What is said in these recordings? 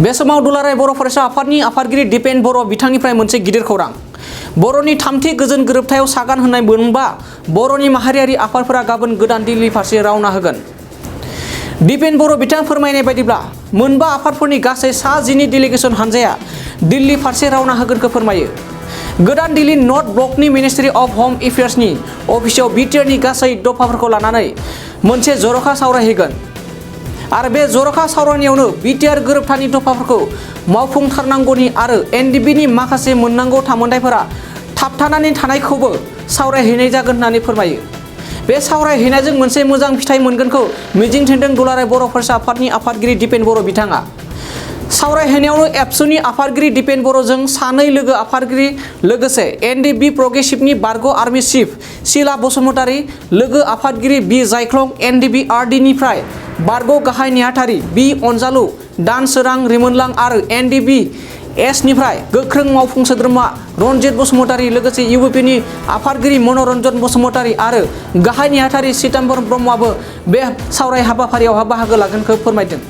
बे समाव दुलाराय बर' फरायसा आफादनि आफादगिरि दिपेन बर' बिथांनिफ्राय मोनसे गिदिर खौरां। बर'नि थामथि गोजोन गोरोबथायाव सागान होनाय मोनबा बर'नि माहारियारि आफादफोरा गाबोन गोदान दिल्ली फारसे रावना होगोन। दिपेन बर' बिथाङा फोरमायनाय बायदिब्ला मोनबा आफादफोरनि गासै 10 डेलिगेसन हानजाया दिल्ली फारसे रावना होगोनखौ फोरमायो। गोदान दिल्ली नर्थ ब्लकनि मिनिस्ट्रि अफ होम एफेयार्सनि अफिसाव बिटिआरनि गासै दफाफोरखौ लानानै मोनसे जर'खा सावरायहैगोन आरो बे जर'खा सावरायनायावनो बिटिआर गोरोबथानि दफाफोरखौ मावफुंथारनांगौनि आरो एनडिबिनि माखासे मोननांगौ थामोनथायफोरा थाबथानानै थानायखौबो सावरायहैनाय जागोन होननानै फोरमायो। बे सावरायहैनायजों मोनसे मोजां फिथाइ मोनगोनखौ मिजिंथिदों दुलाराय बर' फरायसा आफादनि आफादगिरि दिपेन बर' बिथाङा। सावरायहैनायावनो एबसुनि आफादगिरि दिपेन बर'जों 2 लोगो आफादगिरि लोगोसे एनडिबि प्रग्रेसिभनि बारग' आर्मि चिफ शीला बसुमतारी, लोगो आफादगिरि बि जायख्लं एनडिबि आरडिनिफ्राय बारग' गाहाय नेहाथारि बि अनजालु, दानसोरां रिमोनलां आरो एनडिबि एसनिफ्राय गोख्रों मावफुं सोद्रोमा रनजित बसुमतारी, लोगोसे इउपिनि आफादगिरि मनरन्जन बसुमतारी आरो गाहाय नेहाथारि सिताम्बर ब्रह्मआबो बे सावराय हाबाफारियाव बाहागो लागोनखौ फोरमायदों।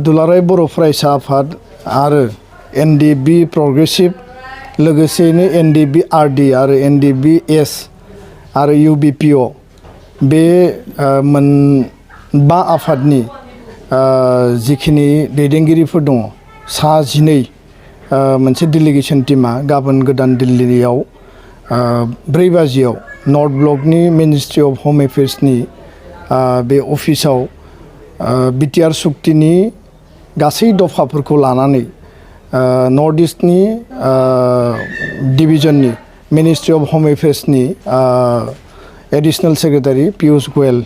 दुलाराय बर' फरायसा आफाद आरो एनडिबि प्रग्रेसिभ लोगोसेयैनो एनडिबि आरडि आरो एनडिबि एस आरो इउबिपिअ बे मोनबा आफादनि जिखिनि दैदेनगिरिफोर दङ 12 मोनसे डेलिगेसन टीमा गाबोन गोदान दिल्लीयाव 4 बाजियाव नर्थ ब्लकनि मिनिस्ट्रि अफ होम एफेयार्सनि बे अफिसाव बिटिआर सुक्तिनि गासै दफाफोरखौ लानानै नर्थ इस्टनि डिभिजननि मिनिस्ट्रि अफ होम एफेयार्सनि एडिशनेल सेक्रेटारि पियुष गोयल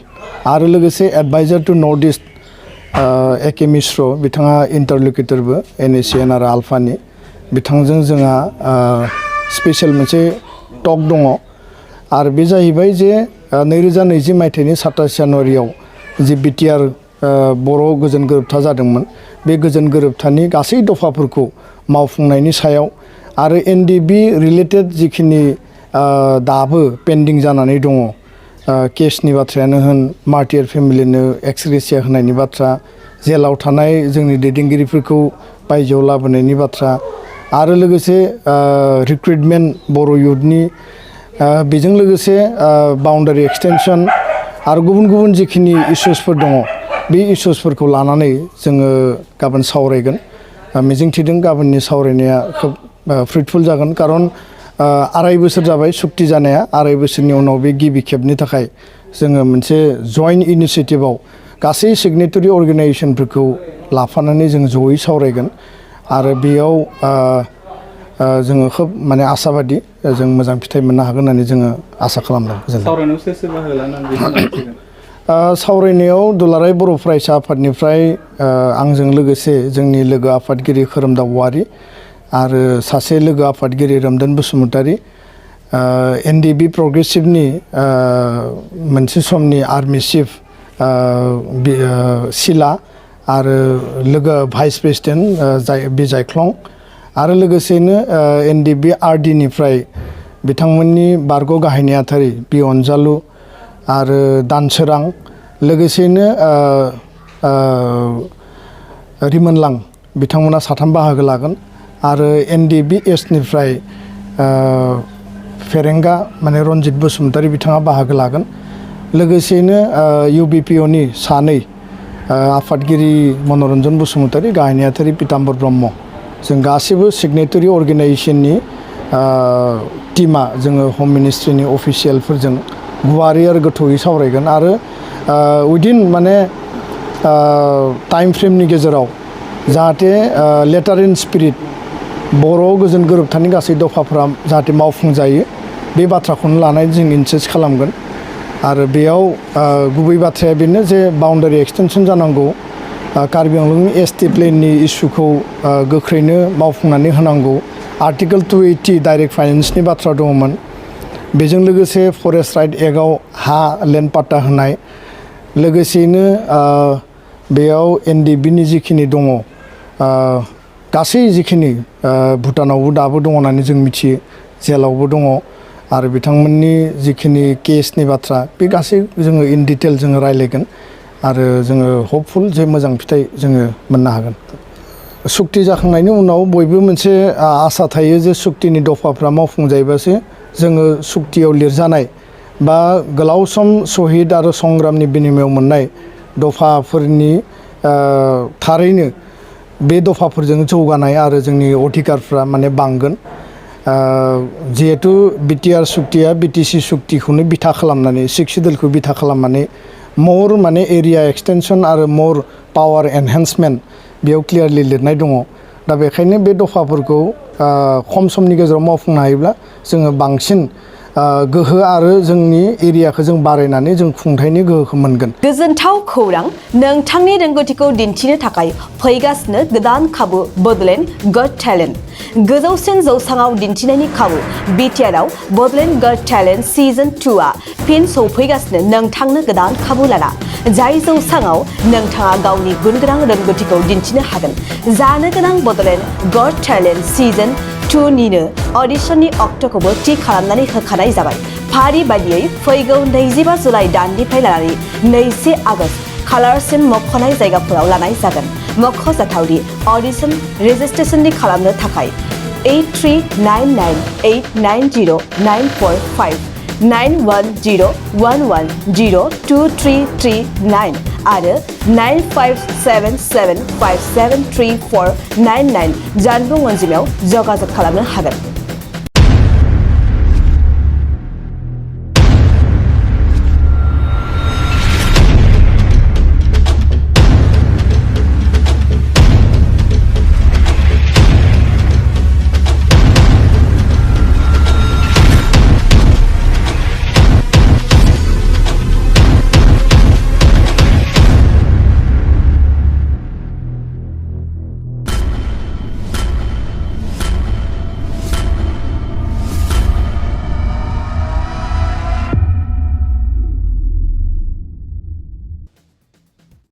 आरो लोगोसे एडभाइजार टु नर्थ इस्ट एके मिश्र बिथाङा इन्टारलकिउटरबो एनएसिएन आरो आल्फानि बिथांजों जोंहा स्पेशल मोनसे टक दङ आरो बे जाहैबाय जे 2020 मायथाइनि 27 जानुवारियाव जि बिटिआर बर' गोजोन गोरोबथा जादोंमोन बे गोजोन गोरोबथानि गासै दफाफोरखौ मावफुंनायनि सायाव आरो एनडिबि रिलेटेड जिखिनि दाबो पेन्डिं जानानै दङ केसनि बाथ्रायानो होन मार्टियार फेमिलिनो एक्सग्रेसिया होनायनि बाथ्रा, जेलाव थानाय जोंनि दैदेनगिरिफोरखौ बायजोआव लाबोनायनि बाथ्रा आरो लोगोसे रिक्रुटमेन्ट बर' युथनि बेजों लोगोसे बाउन्डारि एक्सटेनसन आरो गुबुन गुबुन जिखिनि इस्युसफोर दङ बे इस्युसफोरखौ लानानै जोङो गाबोन सावरायगोन। मिजिंथिदों गाबोननि सावरायनाया खोब फ्रुटफुल जागोन, खारन 2.5 बोसोर जाबाय सुक्ति जानाया। 2.5 बोसोरनि उनाव बे गिबि खेबनि थाखाय जोङो मोनसे जइन्ट इनिसिएटिभआव गासै सिगनेटरि अर्गेनाइजेसनफोरखौ लाफानानै जों जयै सावरायगोन आरो बेयाव जोङो खोब माने आसाबादि जों मोजां फिथाइ मोननो हागोन होननानै जोङो आसा खालामदों। सावरायनायाव सोर सोर बाहागो लानानै सावरायनायाव दुलाराय बर' फरायसा आफादनिफ्राय आंजों लोगोसे जोंनि लोगो आफादगिरि खोरोमदाव औवारि आरो सासे लोगो आफादगिरि रोमदोन बसुमतारी, एनडिबि प्रग्रेसिभनि मोनसे समनि आर्मि चिफ शीला आरो लोगो भाइस प्रेसिडेन्ट बि जायख्लं आरो लोगोसेनो एनडिबि आरडिनिफ्राय बिथांमोननि बारग' गाहाय नेहाथारि बि अनजालु आरो दानसोरां, लोगोसेनो रिमोनलां बिथांमोना 3 बाहागो लागोन आरो एनडिबि एसनिफ्राय फेरेंगा माने रनजित बसुमतारी बिथाङा बाहागो लागोन। लोगोसेनो इउबिपिअनि 2 आफादगिरि मनरन्जन बसुमतारी, गाहाय नेहाथारि पिताम्बर ब्रह्म, जों गासैबो सिगनेटरि अर्गेनाइजेसननि टीमा जोङो होम मिनिस्ट्रिनि अफिसियेलफोरजों गुवारै आरो गोथौयै सावरायगोन आरो उइदिन माने टाइम फ्रेमनि गेजेराव जाहाथे लेटार इन स्पिरिट बर' गोजोन गोरोबथानि गासै दफाफोरा जाहाथे मावफुंजायो बे बाथ्राखौनो लानानै जों इनसिस्ट खालामगोन आरो बेयाव गुबै बाथ्राया बेनो जे बाउन्डारि एक्सटेनसन जानांगौ, कार्बि आंलंनि एसटि प्लेननि इस्युखौ गोख्रैनो मावफुंनानै होनांगौ, आर्टिकेल 280 डाइरेक्ट फाइनेन्सनि बाथ्रा दङमोन, बेजों लोगोसे फरेस्ट राइट एक्टआव हा लेन्ड पाट्टा होनाय, लोगोसेयैनो बेयाव एनडिबिनि जिखिनि दङ गासै जिखिनि भुटानावबो दाबो दङ होननानै जों मिथियो, जेलावबो दङ आरो बिथांमोननि जिखिनि केसनि बाथ्रा बे गासै जोङो इन डिटेल जोङो रायलायगोन आरो जोङो हपफुल जे मोजां फिथाइ जोङो मोननो हागोन सुक्ति जाखांनायनि उनाव बयबो मोनसे आसा थायो जे सुक्तिनि दफाफ्रा मावफुंजायोबासो जोङो सुक्तियाव लिरजानाय बा गोलाव सम शहीद आरो संग्रामनि बिनिमयाव मोननाय दफाफोरनि थारैनो बे दफाफोरजों जौगानाय आरो जोंनि अधिकारफ्रा माने बांगोन जिहेतु बिटिआर सुक्तिया बिटिसि सुक्तिखौनो बिथा खालामनानै 6 सिडुलखौ बिथा खालामनानै मर माने एरिया एक्सटेनसन आरो मर पावार एनहेन्समेन्ट बेयाव क्लियारलि लिरनाय दङ दा बेखायनो बे दफाफोरखौ खम समनि गेजेराव मावफुंनो हायोब्ला जोङो बांसिन गोहो आरो जोंनि एरियाखौ जों बारायनानै जों खुंथायनि गोहोखौ मोनगोन गोजोनथाव खौरां नोंथांनि रोंगौथिखौ दिन्थिनो थाखाय फैगासिनो गोदान खाबु बड'लेण्ड गट टेलेन्ट गोजौसिन जौसाङाव दिन्थिनायनि खाबु बिटिआरआव बड'लेण्ड गट टेलेन्ट सिजन 2आ फिन सौफैगासिनो नोंथांनो गोदान खाबु लाना जाय जौसाङाव नोंथाङा गावनि गुनगोनां रोंगौथिखौ दिन्थिनो हागोन जानो गोनां बड'लेण्ड गट टेलेन्ट सिजन 2 निनो अडिशननि अक्ट'खौबो थि खालामनानै होखानाय जाबाय फारि बायदियै फैगौ 25 जुलाइ दाननिफ्राय लानानै 2 आगस्त खालारसिम मख'नाय जायगाफोराव लानाय जागोन मख'जाथावदि अडिशन रेजिस्ट्रेशननि खालामनो थाखाय 8399890945 9101102339 आरो 9577573499 जानबुं अनजिमायाव जगाजग खालामनो हागोन।